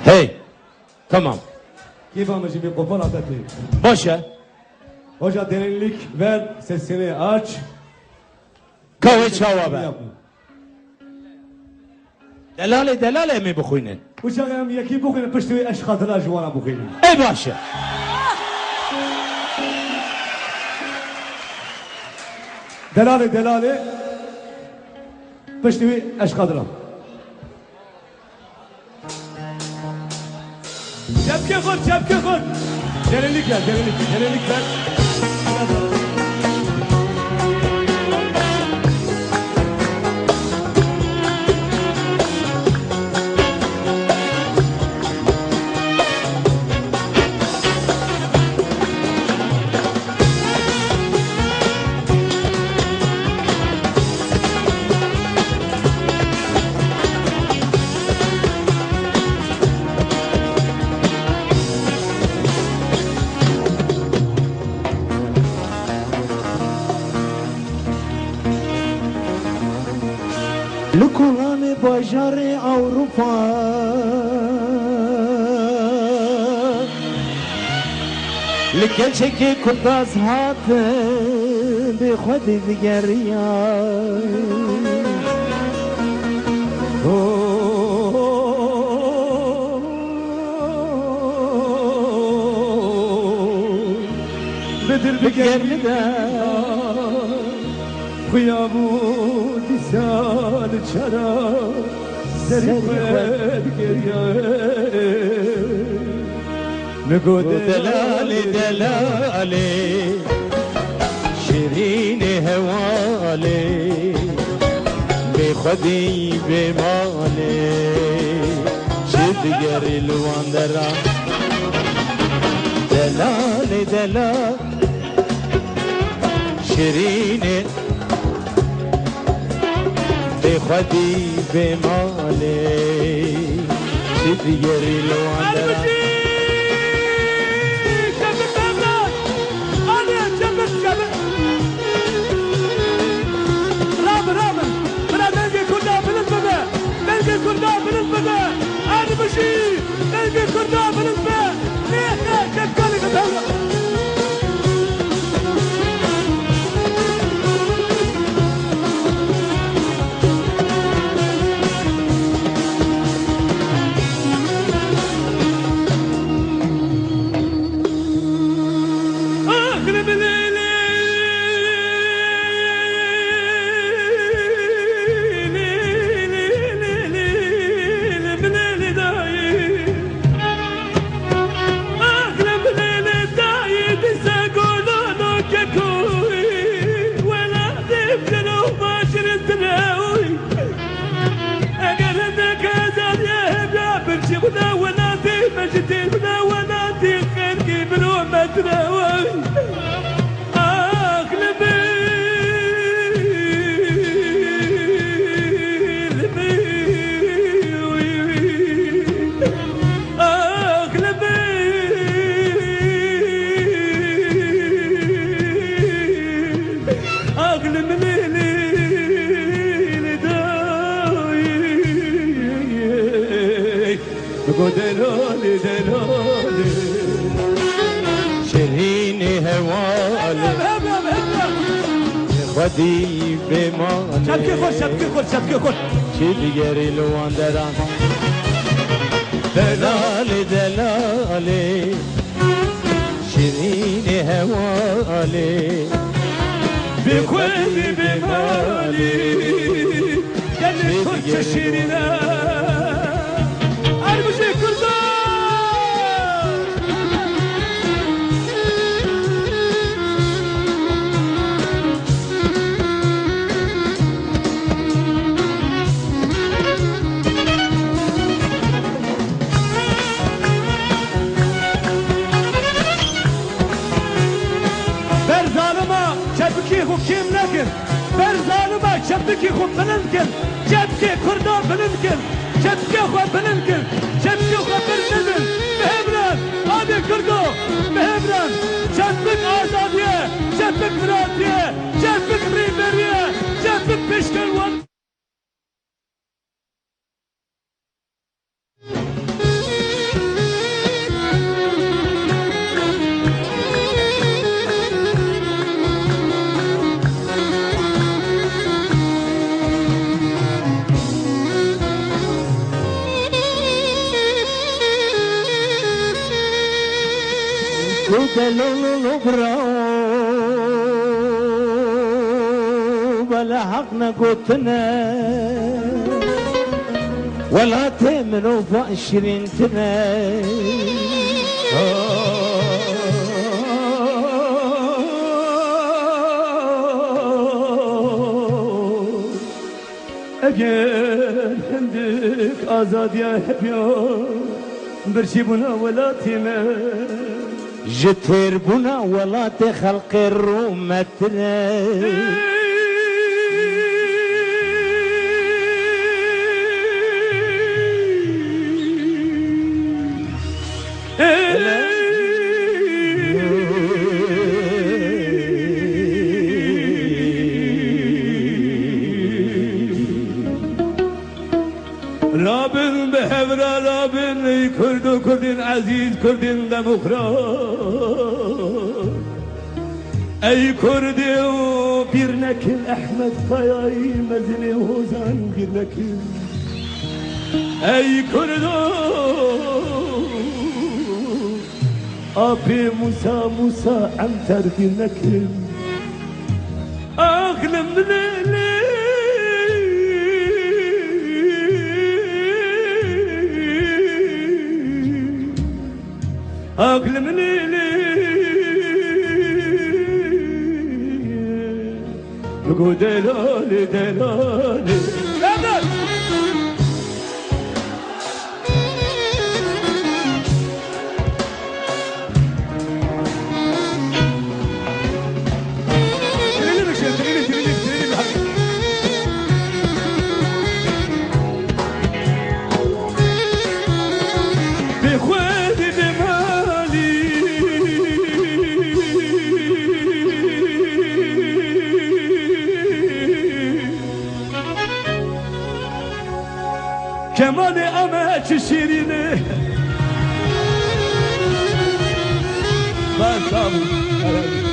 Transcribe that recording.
Hey, tamam. Keyfamıcı bir kopar atati. Başa. Hoca derinlik ver, sesini aç. Kahve çava be. Yapma. Delale mi bخوینه؟ Uçağım yeki bugün pişti eş katıla juvana bugün. Ey başa. Delale pişti eş katıla. Çepke koy. Derinlik ver. لکوان بازار اروپا لکلچه که کداز هات به خود دیگریا بدل بگرمی ده خیابو دیسان چرا سری خود گریه نگو دلالی شیرین هوالی به خودی به مالی شدگری لواندرا دلالی شیرین به خودی به مالی شدگری لواندرا دلالی شیرین هوالی خودی به مالی شبکه خود چی دیگری لواندران دلالی شیرین هوالی بکوی بمالی گلی کچه شیرینه Kim nekin? Berzanıma çepki xub bilinkin, çepki kurda bilinkin, çepki xub bilinkin, çepki xub bilinkin. Mehemran, abi kurdo, mehemran, çepik azadiye, çepik miratiye, çepik riberiye, çepik pişkin ولا حقنا قوتنا ولا تمنوا في 20 سنة اگر هندك آزاد يا حبيان برشي بنا ولاتنا جتر بنا ولا تخلق الرومتنا لابن بهبرا لابن كرد كردين عزيز كردين دمخرات اي كردي وبيرنكل احمد طياي مزني وهوزان بيرنكل اي كردو ابي موسى عنتر بيرنكل اغلى من الليل أقل من لقو دلالي دلالي كمان أماك شيريني بس